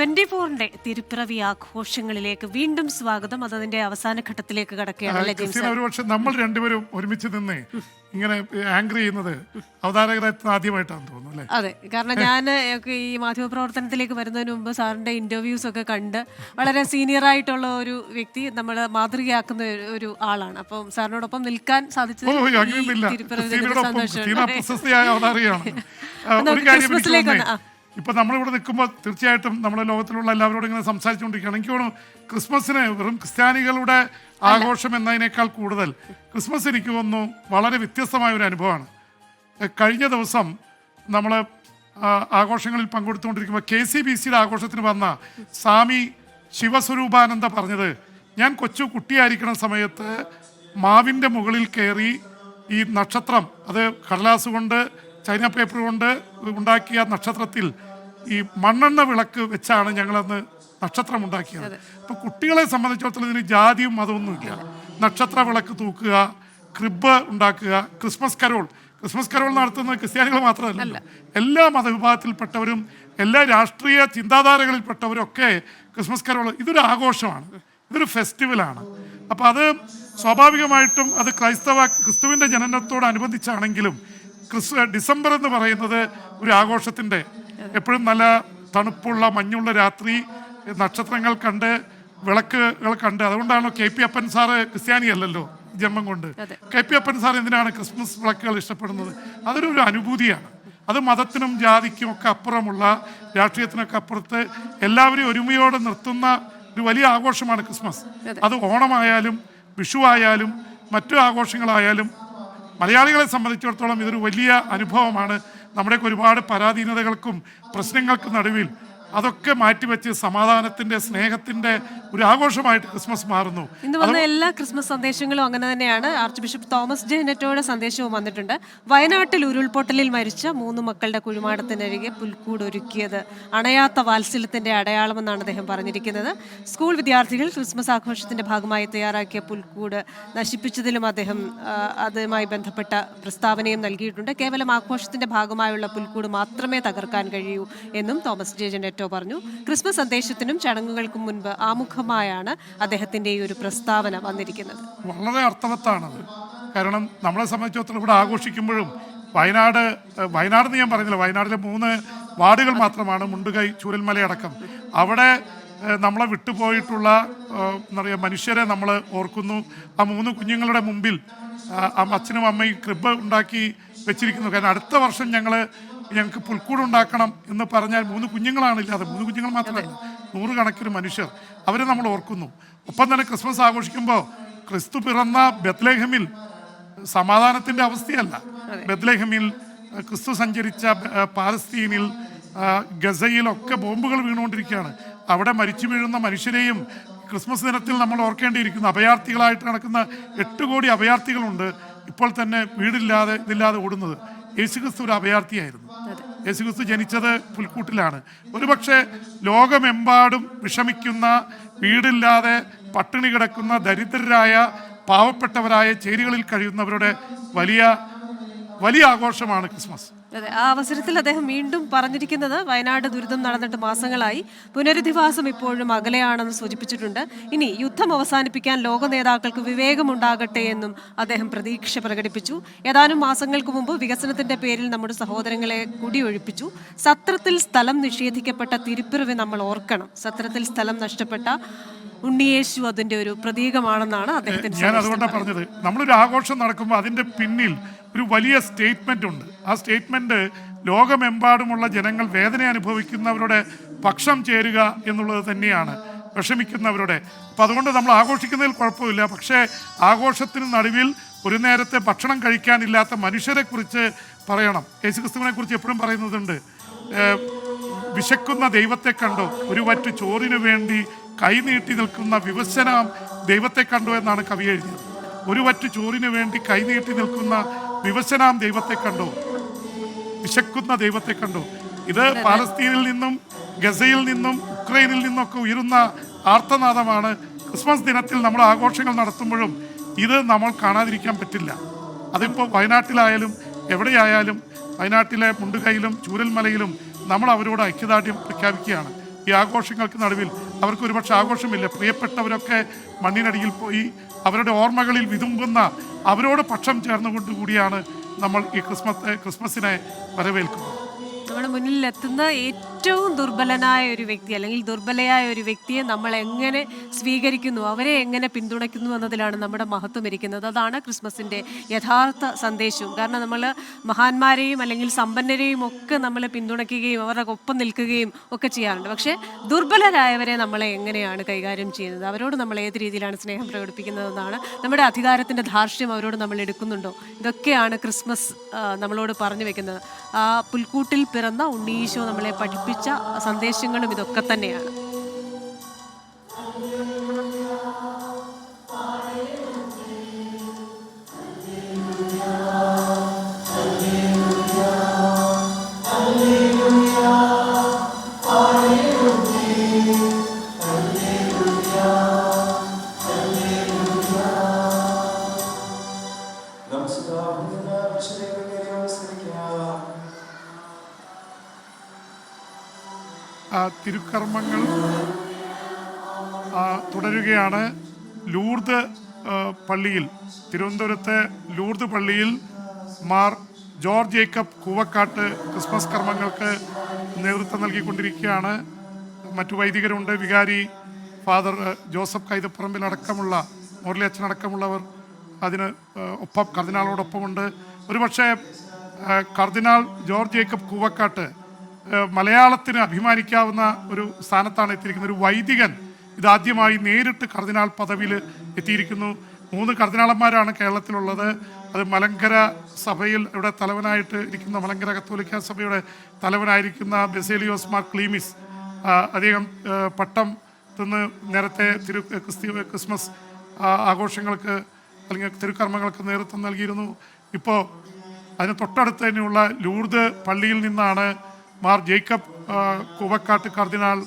24-ന്റെ തിരുപ്പിറവി ആഘോഷങ്ങളിലേക്ക് വീണ്ടും സ്വാഗതം. അതതിന്റെ അവസാന ഘട്ടത്തിലേക്ക് കടക്കുകയാണ്. ഒരുപക്ഷെ നമ്മൾ രണ്ടുപേരും ഒരുമിച്ച് നിന്ന് ഇങ്ങനെ ആങ്കർ ചെയ്യുന്നത് അവതാരകരായിട്ട് ആദ്യമായിട്ടാണ് തോന്നുന്നു അല്ലേ? അതെ, കാരണം ഞാൻ ഈ മാധ്യമപ്രവർത്തനത്തിലേക്ക് വരുന്നതിന് മുമ്പ് സാറിന്റെ ഇന്റർവ്യൂസ് ഒക്കെ കണ്ട് വളരെ സീനിയർ ആയിട്ടുള്ള ഒരു വ്യക്തി നമ്മൾ മാതൃകയാക്കുന്ന ഒരു ആളാണ്. അപ്പം സാറിനോടൊപ്പം നിൽക്കാൻ സാധിച്ചത് ഇപ്പൊ നമ്മളിവിടെ നിൽക്കുമ്പോൾ തീർച്ചയായിട്ടും നമ്മുടെ ലോകത്തിലുള്ള എല്ലാവരോടും ഇങ്ങനെ സംസാരിച്ചുകൊണ്ടിരിക്കുകയാണ്. എനിക്ക് തോന്നുന്നു ക്രിസ്മസിന് വെറും ക്രിസ്ത്യാനികളുടെ ആഘോഷം എന്നതിനേക്കാൾ കൂടുതൽ ക്രിസ്മസ് എനിക്ക് തോന്നുന്നു വളരെ വ്യത്യസ്തമായ ഒരു അനുഭവമാണ്. കഴിഞ്ഞ ദിവസം നമ്മൾ ആഘോഷങ്ങളിൽ പങ്കെടുത്തുകൊണ്ടിരിക്കുമ്പോൾ KCBCയുടെ ആഘോഷത്തിന് വന്ന സ്വാമി ശിവസ്വരൂപാനന്ദ പറഞ്ഞത്, ഞാൻ കൊച്ചു കുട്ടിയായിരിക്കുന്ന സമയത്ത് മാവിൻ്റെ മുകളിൽ കയറി ഈ നക്ഷത്രം, അത് കടലാസ് കൊണ്ട് ചൈന പേപ്പർ കൊണ്ട് ഉണ്ടാക്കിയ നക്ഷത്രത്തിൽ ഈ മണ്ണെണ്ണ വിളക്ക് വെച്ചാണ് ഞങ്ങളന്ന് നക്ഷത്രം ഉണ്ടാക്കിയത്. അപ്പോൾ കുട്ടികളെ സംബന്ധിച്ചിടത്തോളം ഇതിന് ജാതിയും മതമൊന്നുമില്ല. നക്ഷത്ര വിളക്ക് തൂക്കുക, ക്രിബ് ഉണ്ടാക്കുക, ക്രിസ്മസ് കരോൾ നടത്തുന്നത് ക്രിസ്ത്യാനികൾ മാത്രമല്ല, എല്ലാ മതവിഭാഗത്തിൽപ്പെട്ടവരും എല്ലാ രാഷ്ട്രീയ ചിന്താധാരകളിൽപ്പെട്ടവരും ഒക്കെ ക്രിസ്മസ് കരോൾ ഇതൊരു ആഘോഷമാണ്, ഇതൊരു ഫെസ്റ്റിവലാണ്. അപ്പോൾ അത് സ്വാഭാവികമായിട്ടും അത് ക്രിസ്തുവിൻ്റെ ജനനത്തോടനുബന്ധിച്ചാണെങ്കിലും ഡിസംബർ എന്ന് പറയുന്നത് ഒരു ആഘോഷത്തിൻ്റെ, എപ്പോഴും നല്ല തണുപ്പുള്ള മഞ്ഞുള്ള രാത്രി, നക്ഷത്രങ്ങൾ കണ്ട് വിളക്കുകൾ കണ്ട്, അതുകൊണ്ടാണോ KP അപ്പൻ സാറ് ക്രിസ്ത്യാനിയല്ലല്ലോ ജന്മം കൊണ്ട്. KP അപ്പൻ സാർ എന്തിനാണ് ക്രിസ്മസ് വിളക്കുകൾ ഇഷ്ടപ്പെടുന്നത്? അതൊരു അനുഭൂതിയാണ്. അത് മതത്തിനും ജാതിക്കും ഒക്കെ അപ്പുറമുള്ള, രാഷ്ട്രീയത്തിനൊക്കെ അപ്പുറത്ത് എല്ലാവരെയും ഒരുമയോടെ നിർത്തുന്ന ഒരു വലിയ ആഘോഷമാണ് ക്രിസ്മസ്. അത് ഓണമായാലും വിഷു ആയാലും മറ്റു ആഘോഷങ്ങളായാലും മലയാളികളെ സംബന്ധിച്ചിടത്തോളം ഇതൊരു വലിയ അനുഭവമാണ്. നമ്മുടെയൊക്കെ ഒരുപാട് പരാധീനതകൾക്കും പ്രശ്നങ്ങൾക്കും നടുവിൽ അതൊക്കെ മാറ്റിവെച്ച് സമാധാനത്തിന്റെ, സ്നേഹത്തിന്റെ ഒരു ആഘോഷമായിട്ട് ക്രിസ്മസ് മാറുന്നു. ഇന്ന് വന്ന എല്ലാ ക്രിസ്മസ് സന്ദേശങ്ങളും അങ്ങനെ തന്നെയാണ്. ആർച്ച് ബിഷപ്പ് തോമസ് ജെ നെറ്റോയുടെ സന്ദേശവും വന്നിട്ടുണ്ട്. വയനാട്ടിൽ ഉരുൾപൊട്ടലിൽ മരിച്ച 3 മക്കളുടെ കുഴിമാടത്തിനരികെ പുൽക്കൂട് ഒരുക്കിയത് അണയാത്ത വാത്സല്യത്തിന്റെ അടയാളമെന്നാണ് അദ്ദേഹം പറഞ്ഞിരിക്കുന്നത്. സ്കൂൾ വിദ്യാർത്ഥികൾ ക്രിസ്മസ് ആഘോഷത്തിന്റെ ഭാഗമായി തയ്യാറാക്കിയ പുൽക്കൂട് നശിപ്പിച്ചതിലും അദ്ദേഹം അതുമായി ബന്ധപ്പെട്ട പ്രസ്താവനയും നൽകിയിട്ടുണ്ട്. കേവലം ആഘോഷത്തിന്റെ ഭാഗമായുള്ള പുൽക്കൂട് മാത്രമേ തകർക്കാൻ കഴിയൂ എന്നും തോമസ് ജെ നെറ്റോ പറഞ്ഞു. ക്രിസ്മസ് സന്ദേശത്തിനും ചടങ്ങുകൾക്കും മുൻപ് ആമുഖമായാണ് അദ്ദേഹത്തിന്റെ ഈ ഒരു പ്രസ്താവന വന്നിരിക്കുന്നത്. വളരെ അർത്ഥവത്താണത്. കാരണം നമ്മളെ സംബന്ധിച്ചിടത്തോളം ഇവിടെ ആഘോഷിക്കുമ്പോഴും വയനാട് എന്ന് ഞാൻ പറയുന്നില്ല, വയനാട്ടിലെ 3 വാർഡുകൾ മാത്രമാണ്, മുണ്ടുകൈ, ചൂരൽമലയടക്കം. അവിടെ നമ്മളെ വിട്ടുപോയിട്ടുള്ള എന്താ പറയുക മനുഷ്യരെ നമ്മൾ ഓർക്കുന്നു. ആ 3 കുഞ്ഞുങ്ങളുടെ മുമ്പിൽ അച്ഛനും അമ്മയും ക്രിബ് ഉണ്ടാക്കി വെച്ചിരിക്കുന്നു. കാരണം അടുത്ത വർഷം ഞങ്ങൾക്ക് പുൽക്കൂട് ഉണ്ടാക്കണം എന്ന് പറഞ്ഞാൽ 3 കുഞ്ഞുങ്ങളാണില്ലാതെ, 3 കുഞ്ഞുങ്ങൾ മാത്രമല്ല 100 കണക്കിന് മനുഷ്യർ, അവരെ നമ്മൾ ഓർക്കുന്നു. ഒപ്പം തന്നെ ക്രിസ്മസ് ആഘോഷിക്കുമ്പോൾ ക്രിസ്തു പിറന്ന ബെത്ലഹേമിൽ സമാധാനത്തിൻ്റെ അവസ്ഥയല്ല. ബെത്ലഹേമിൽ ക്രിസ്തു സഞ്ചരിച്ച പാലസ്തീനിൽ, ഗസയിലൊക്കെ ബോംബുകൾ വീണുകൊണ്ടിരിക്കുകയാണ്. അവിടെ മരിച്ചു വീഴുന്ന മനുഷ്യരെയും ക്രിസ്മസ് ദിനത്തിൽ നമ്മൾ ഓർക്കേണ്ടിയിരിക്കുന്നു. അഭയാർത്ഥികളായിട്ട് നടക്കുന്ന 8 കോടി അഭയാർത്ഥികളുണ്ട് ഇപ്പോൾ തന്നെ ഇതില്ലാതെ ഓടുന്നത്. യേശുക്രിസ്തു ഒരു അഭയാർത്ഥിയായിരുന്നു. യേശുക്രിസ്തു ജനിച്ചത് പുൽക്കൂട്ടിലാണ്. ഒരുപക്ഷെ ലോകമെമ്പാടും വിഷമിക്കുന്ന, വീടില്ലാതെ പട്ടിണി കിടക്കുന്ന, ദരിദ്രരായ, പാവപ്പെട്ടവരായ ചേരികളിൽ കഴിയുന്നവരുടെ വലിയ ആഘോഷമാണ് ക്രിസ്മസ്. അതെ, ആ അവസരത്തിൽ അദ്ദേഹം വീണ്ടും പറഞ്ഞിരിക്കുന്നത് വയനാട് ദുരിതം നടന്നിട്ട് മാസങ്ങളായി, പുനരധിവാസം ഇപ്പോഴും അകലെയാണെന്ന് സൂചിപ്പിച്ചിട്ടുണ്ട്. ഇനി യുദ്ധം അവസാനിപ്പിക്കാൻ ലോക നേതാക്കൾക്ക് വിവേകമുണ്ടാകട്ടെ എന്നും അദ്ദേഹം പ്രതീക്ഷ പ്രകടിപ്പിച്ചു. ഏതാനും മാസങ്ങൾക്ക് മുമ്പ് വികസനത്തിന്റെ പേരിൽ നമ്മുടെ സഹോദരങ്ങളെ കുടിയൊഴിപ്പിച്ചു. സത്രത്തിൽ സ്ഥലം നിഷേധിക്കപ്പെട്ട തിരുപ്പിറവി നമ്മൾ ഓർക്കണം. സത്രത്തിൽ സ്ഥലം നഷ്ടപ്പെട്ട ഉണ്ണിയേശു അതിന്റെ ഒരു പ്രതീകമാണെന്നാണ് അദ്ദേഹത്തിന്. ഞാൻ അതുകൊണ്ടാണ് പറഞ്ഞത്, നമ്മളൊരു ആഘോഷം നടക്കുമ്പോൾ അതിന്റെ പിന്നിൽ ഒരു വലിയ സ്റ്റേറ്റ്മെന്റ് ഉണ്ട്. ആ സ്റ്റേറ്റ്മെന്റ് ലോകമെമ്പാടുമുള്ള ജനങ്ങൾ വേദന അനുഭവിക്കുന്നവരുടെ പക്ഷം ചേരുക എന്നുള്ളത് തന്നെയാണ്, വിഷമിക്കുന്നവരുടെ. അപ്പം അതുകൊണ്ട് നമ്മൾ ആഘോഷിക്കുന്നതിൽ കുഴപ്പമില്ല. പക്ഷേ ആഘോഷത്തിന് നടുവിൽ ഒരു നേരത്തെ ഭക്ഷണം കഴിക്കാനില്ലാത്ത മനുഷ്യരെ കുറിച്ച് പറയണം. യേശുക്രിസ്തുവിനെ കുറിച്ച് എപ്പോഴും പറയുന്നതുണ്ട്, വിശക്കുന്ന ദൈവത്തെ കണ്ടോ, ഒരു വറ്റ് ചോറിനു വേണ്ടി കൈനീട്ടി നിൽക്കുന്ന വിവശനാം ദൈവത്തെ കണ്ടോ എന്നാണ് കവി എഴുതിയത്. ഒരു വറ്റ് ചോറിനു വേണ്ടി കൈനീട്ടി നിൽക്കുന്ന വിവശനാം ദൈവത്തെ കണ്ടോ, വിശക്കുന്ന ദൈവത്തെ കണ്ടോ. ഇത് പാലസ്തീനിൽ നിന്നും, ഗസയിൽ നിന്നും, ഉക്രൈനിൽ നിന്നൊക്കെ ഉയരുന്ന ആർത്തനാദമാണ്. ക്രിസ്മസ് ദിനത്തിൽ നമ്മൾ ആഘോഷങ്ങൾ നടത്തുമ്പോഴും ഇത് നമ്മൾ കാണാതിരിക്കാൻ പറ്റില്ല. അതിപ്പോൾ വയനാട്ടിലായാലും എവിടെയായാലും, വയനാട്ടിലെ മുണ്ടുകൈയിലും ചൂരൽമലയിലും നമ്മൾ അവരോട് ഐക്യദാർഢ്യം പ്രഖ്യാപിക്കുകയാണ്. ഈ ആഘോഷങ്ങൾക്ക് നടുവിൽ അവർക്ക് ഒരുപക്ഷെ ആഘോഷമില്ല, പ്രിയപ്പെട്ടവരൊക്കെ മണ്ണിനടിയിൽ പോയി അവരുടെ ഓർമ്മകളിൽ വിതുമ്പുന്ന അവരോട് പക്ഷം ചേർന്നുകൊണ്ട് കൂടിയാണ് നമ്മൾ ഈ ക്രിസ്മസിനെ വരവേൽക്കുന്നത്. നമ്മുടെ മുന്നിൽ എത്തുന്ന ഏറ്റവും ദുർബലനായ ഒരു വ്യക്തി അല്ലെങ്കിൽ ദുർബലയായ ഒരു വ്യക്തിയെ നമ്മൾ എങ്ങനെ സ്വീകരിക്കുന്നു, അവരെ എങ്ങനെ പിന്തുണയ്ക്കുന്നു എന്നതിലാണ് നമ്മുടെ മഹത്വം ഇരിക്കുന്നത്. അതാണ് ക്രിസ്മസിൻ്റെ യഥാർത്ഥ സന്ദേശവും. കാരണം നമ്മൾ മഹാന്മാരെയും അല്ലെങ്കിൽ സമ്പന്നരെയും ഒക്കെ നമ്മൾ പിന്തുണയ്ക്കുകയും അവരുടെ ഒപ്പം നിൽക്കുകയും ഒക്കെ ചെയ്യാറുണ്ട്. പക്ഷേ ദുർബലരായവരെ നമ്മളെ എങ്ങനെയാണ് കൈകാര്യം ചെയ്യുന്നത്, അവരോട് നമ്മൾ ഏത് രീതിയിലാണ് സ്നേഹം പ്രകടിപ്പിക്കുന്നതെന്നാണ്, നമ്മുടെ അധികാരത്തിൻ്റെ ധാർഷ്ട്യം അവരോട് നമ്മൾ എടുക്കുന്നുണ്ടോ, ഇതൊക്കെയാണ് ക്രിസ്മസ് നമ്മളോട് പറഞ്ഞു വെക്കുന്നത്. ആ പുൽക്കൂട്ടിൽ പിറന്ന ഉണ്ണീശോ നമ്മളെ പഠിപ്പിച്ച സന്ദേശങ്ങളും ഇതൊക്കെ തന്നെയാണ്. തിരുക്കർമ്മങ്ങൾ തുടരുകയാണ്. ലൂർദ് പള്ളിയിൽ, തിരുവനന്തപുരത്തെ ലൂർദ് പള്ളിയിൽ Mar George Jacob Koovakad Christmas കർമ്മങ്ങൾക്ക് നേതൃത്വം നൽകിക്കൊണ്ടിരിക്കുകയാണ്. മറ്റു വൈദികരുണ്ട്, വികാരി ഫാദർ ജോസഫ് കൈതപ്പറമ്പിൽ അടക്കമുള്ള, മുരളി അച്ഛനടക്കമുള്ളവർ അതിന് ഒപ്പം കർദിനാളോടൊപ്പമുണ്ട്. ഒരുപക്ഷെ കർദിനാൾ ജോർജ് ജേക്കബ് കൂവക്കാട്ട് മലയാളത്തിന് അഭിമാനിക്കാവുന്ന ഒരു സ്ഥാനത്താണ് എത്തിയിരിക്കുന്നത്. ഒരു വൈദികൻ ഇതാദ്യമായി നേരിട്ട് കർദിനാൾ പദവിയിൽ എത്തിയിരിക്കുന്നു. 3 കർദിനാളന്മാരാണ് കേരളത്തിലുള്ളത്. അത് മലങ്കര സഭയിൽ ഇവിടെ തലവനായിട്ട് ഇരിക്കുന്ന, മലങ്കര കത്തോലിക്ക സഭയുടെ തലവനായിരിക്കുന്ന ബെസേലിയോസ് മാർ ക്ലീമിസ് അദ്ദേഹം പട്ടം തിന്ന് നേരത്തെ ക്രിസ്മസ് ആഘോഷങ്ങൾക്ക് അല്ലെങ്കിൽ തിരുക്കർമ്മങ്ങൾക്ക് നേതൃത്വം നൽകിയിരുന്നു. ഇപ്പോൾ അതിന് തൊട്ടടുത്ത് തന്നെയുള്ള ലൂർദ് പള്ളിയിൽ നിന്നാണ് മാർ ജേക്കബ് കൂവക്കാട്ട് കർദിനാൾ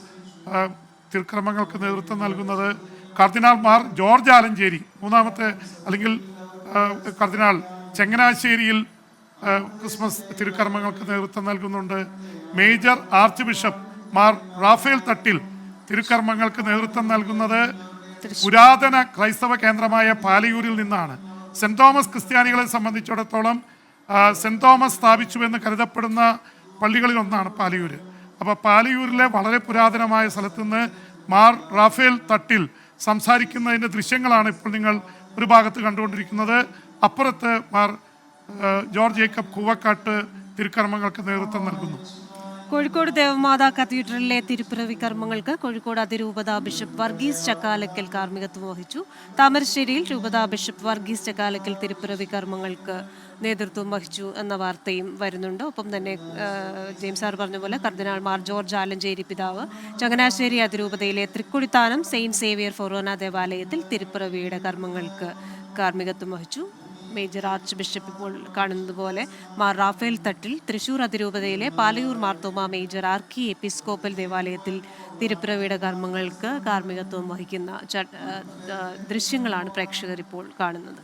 തിരുക്കർമ്മങ്ങൾക്ക് നേതൃത്വം നൽകുന്നത്. കർദിനാൾ മാർ ജോർജ് ആലഞ്ചേരി, മൂന്നാമത്തെ അല്ലെങ്കിൽ കർദിനാൾ ചങ്ങനാശ്ശേരിയിൽ ക്രിസ്മസ് തിരുക്കർമ്മങ്ങൾക്ക് നേതൃത്വം നൽകുന്നുണ്ട്. Major archbishop Mar Raphael Thattil തിരുക്കർമ്മങ്ങൾക്ക് നേതൃത്വം നൽകുന്നത് പുരാതന ക്രൈസ്തവ കേന്ദ്രമായ പാലയൂരിൽ നിന്നാണ്. സെൻറ് തോമസ് ക്രിസ്ത്യാനികളെ സംബന്ധിച്ചിടത്തോളം സെൻറ് തോമസ് സ്ഥാപിച്ചുവെന്ന് കരുതപ്പെടുന്ന പള്ളികളിൽ ഒന്നാണ് പാലയൂര്. അപ്പോൾ പാലയൂരിലെ വളരെ പുരാതനമായ സ്ഥലത്ത് നിന്ന് മാർ റാഫേൽ തട്ടിൽ സംസാരിക്കുന്നതിൻ്റെ ദൃശ്യങ്ങളാണ് ഇപ്പോൾ നിങ്ങൾ ഒരു ഭാഗത്ത് കണ്ടുകൊണ്ടിരിക്കുന്നത്. അപ്പുറത്ത് മാർ ജോർജ് ജേക്കബ് കൂവക്കാട്ട് തിരുക്കർമ്മങ്ങൾക്ക് നേതൃത്വം നൽകുന്നു. കോഴിക്കോട് ദേവമാതാ കത്തീഡ്രലിലെ തിരുപ്പിറവി കർമ്മങ്ങൾക്ക് കോഴിക്കോട് അതിരൂപതാ ബിഷപ്പ് വർഗീസ് ചക്കാലക്കൽ കാർമ്മികത്വം വഹിച്ചു. താമരശ്ശേരിയിൽ രൂപതാ ബിഷപ്പ് വർഗീസ് ചക്കാലക്കൽ തിരുപ്പിറവി കർമ്മങ്ങൾക്ക് നേതൃത്വം വഹിച്ചു എന്ന വാർത്തയും വരുന്നുണ്ട്. ഒപ്പം തന്നെ ജെയിംസ് സാർ പറഞ്ഞ പോലെ കർദിനാൾ മാർ ജോർജ് ആലഞ്ചേരി പിതാവ് ചങ്ങനാശ്ശേരി അതിരൂപതയിലെ തൃക്കൊടിത്താനം സെയിൻറ്റ് സേവിയർ ഫൊറോന ദേവാലയത്തിൽ തിരുപ്പിറവിയുടെ കർമ്മങ്ങൾക്ക് കാർമ്മികത്വം വഹിച്ചു. മേജർ ആർച്ച് ബിഷപ്പ് ഇപ്പോൾ കാണുന്നത് പോലെ മാർ റാഫേൽ തട്ടിൽ തൃശൂർ അതിരൂപതയിലെ പാലയൂർ മാർത്തോമ മേജർ ആർക്കി എപ്പിസ്കോപ്പൽ ദേവാലയത്തിൽ തിരുപ്പിറവിയുടെ കർമ്മങ്ങൾക്ക് കാർമ്മികത്വം വഹിക്കുന്ന ദൃശ്യങ്ങളാണ് പ്രേക്ഷകർ ഇപ്പോൾ കാണുന്നത്.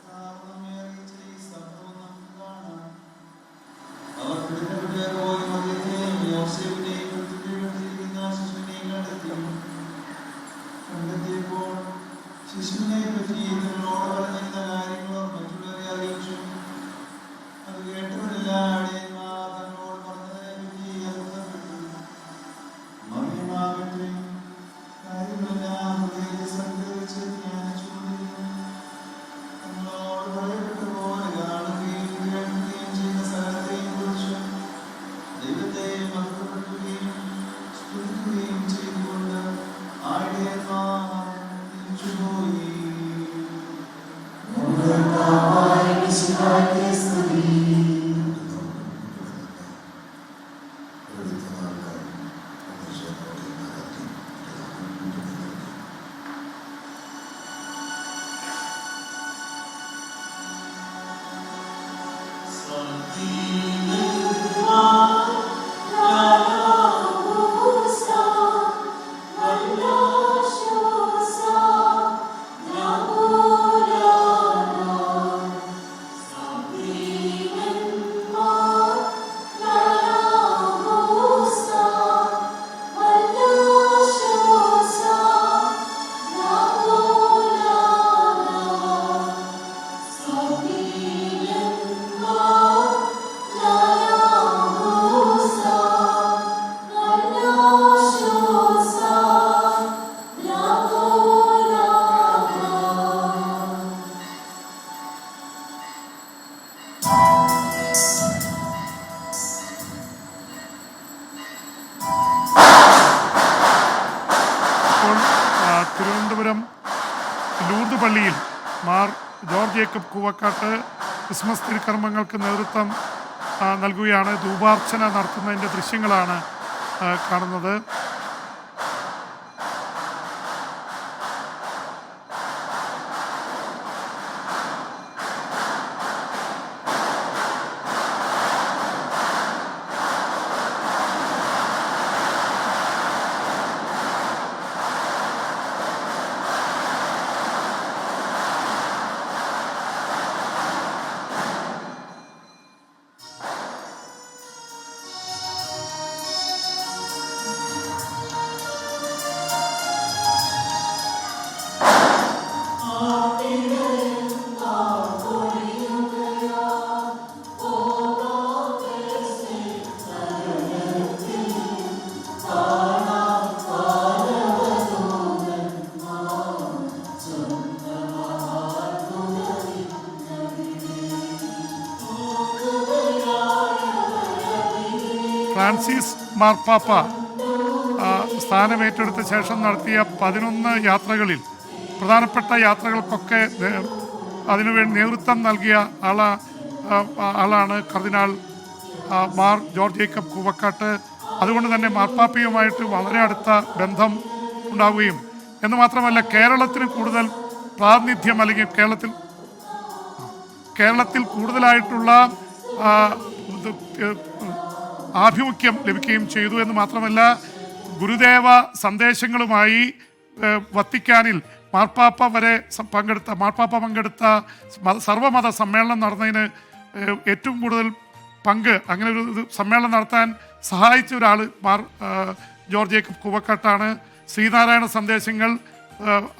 തിരുവനന്തപുരം ലൂർദ് പള്ളിയിൽ Mar George Jacob Koovakad Christmas തിരുക്കർമ്മങ്ങൾക്ക് നേതൃത്വം നൽകുകയാണ്. ധൂപാർച്ചന നടത്തുന്നതിൻ്റെ ദൃശ്യങ്ങളാണ് കാണുന്നത്. ഫ്രാൻസിസ് മാർപ്പാപ്പ സ്ഥാനമേറ്റെടുത്ത ശേഷം നടത്തിയ 11 യാത്രകളിൽ പ്രധാനപ്പെട്ട യാത്രകൾക്കൊക്കെ അതിനുവേണ്ടി നേതൃത്വം നൽകിയ ആളാണ് കർദിനാൾ മാർ ജോർജ് ജേക്കബ് കൂവക്കാട്ട്. അതുകൊണ്ട് തന്നെ മാർപ്പാപ്പയുമായിട്ട് വളരെ അടുത്ത ബന്ധം ഉണ്ടാവുകയും എന്ന് മാത്രമല്ല കേരളത്തിന് കൂടുതൽ പ്രാതിനിധ്യം അല്ലെങ്കിൽ കേരളത്തിൽ കൂടുതലായിട്ടുള്ള ആഭിമുഖ്യം ലഭിക്കുകയും ചെയ്തു എന്ന് മാത്രമല്ല ഗുരുദേവ സന്ദേശങ്ങളുമായി വത്തിക്കാനിൽ മാർപ്പാപ്പ പങ്കെടുത്ത സർവ്വമത സമ്മേളനം നടന്നതിന് ഏറ്റവും കൂടുതൽ പങ്ക് അങ്ങനെ ഒരു സമ്മേളനം നടത്താൻ സഹായിച്ച ഒരാൾ മാർ ജോർജ് ജേക്കബ് കൂവക്കാട്ടാണ്. ശ്രീനാരായണ സന്ദേശങ്ങൾ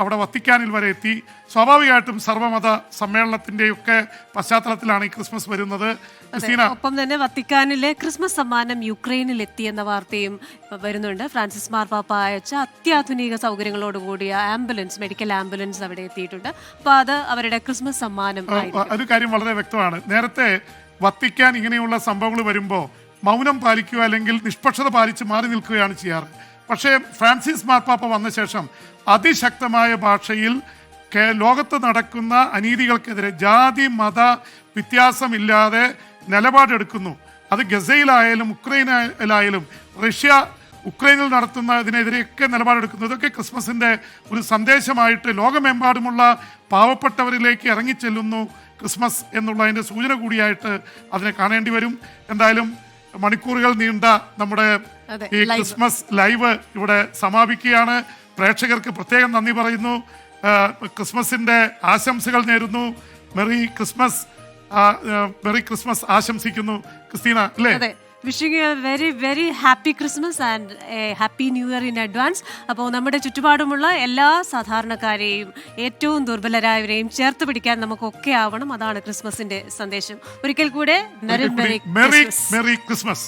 അവിടെ വത്തിക്കാനിൽ വരെ എത്തി. സ്വാഭാവികമായിട്ടും സർവ്വമത സമ്മേളനത്തിൻ്റെയൊക്കെ പശ്ചാത്തലത്തിലാണ് ഈ ക്രിസ്മസ് വരുന്നത്. ഒപ്പം തന്നെ വത്തിക്കാനിലെ ക്രിസ്മസ് സമ്മാനം യുക്രൈനിൽ എത്തിയെന്ന വാർത്തയും വരുന്നുണ്ട്. ഫ്രാൻസിസ് മാർപ്പാപ്പ അയച്ച അത്യാധുനിക സൗകര്യങ്ങളോടുകൂടിയ മെഡിക്കൽ ആംബുലൻസ് അവിടെ എത്തിയിട്ടുണ്ട്. അപ്പോൾ അത് അവരുടെ ക്രിസ്മസ് സമ്മാനം. ഒരു കാര്യം വളരെ വ്യക്തമാണ്. നേരത്തെ വത്തിക്കാൻ ഇങ്ങനെയുള്ള സംഭവങ്ങൾ വരുമ്പോൾ മൗനം പാലിക്കുക അല്ലെങ്കിൽ നിഷ്പക്ഷത പാലിച്ച് മാറി നിൽക്കുകയാണ് ചെയ്യാറ്. പക്ഷേ ഫ്രാൻസിസ് മാർപ്പാപ്പ വന്ന ശേഷം അതിശക്തമായ ഭാഷയിൽ ലോകത്ത് നടക്കുന്ന അനീതികൾക്കെതിരെ ജാതി മത വ്യത്യാസമില്ലാതെ നിലപാടെടുക്കുന്നു. അത് ഗസയിലായാലും ഉക്രൈനിലായാലും ഉക്രൈനിൽ നടത്തുന്നതിനെതിരെയൊക്കെ നിലപാടെടുക്കുന്നു. ഇതൊക്കെ ക്രിസ്മസിൻ്റെ ഒരു സന്ദേശമായിട്ട് ലോകമെമ്പാടുമുള്ള പാവപ്പെട്ടവരിലേക്ക് ഇറങ്ങിച്ചെല്ലുന്നു ക്രിസ്മസ് എന്നുള്ളതിൻ്റെ സൂചന കൂടിയായിട്ട് അതിനെ കാണേണ്ടി വരും. എന്തായാലും മണിക്കൂറുകൾ നീണ്ട നമ്മുടെ ഈ ക്രിസ്മസ് ലൈവ് ഇവിടെ സമാപിക്കുകയാണ്. പ്രേക്ഷകർക്ക് പ്രത്യേകം നന്ദി പറയുന്നു. ക്രിസ്മസിൻ്റെ ആശംസകൾ നേരുന്നു. മെറി ക്രിസ്മസ് ആശംസിക്കുന്നു. ക്രിസ്റ്റീന അല്ലേ? Wishing you A very very happy Christmas and A happy new year in advance. അപ്പോൾ നമ്മുടെ ചുറ്റുപാടുമുള്ള എല്ലാ സാധാരണക്കാരെയും ഏറ്റവും ദുർബലരായവരെയും ചേർത്ത് പിടിക്കാൻ നമുക്കൊക്കെ ആവണം. അതാണ് ക്രിസ്മസിന്റെ സന്ദേശം. ഒരിക്കൽ കൂടെ മെറി ക്രിസ്മസ്.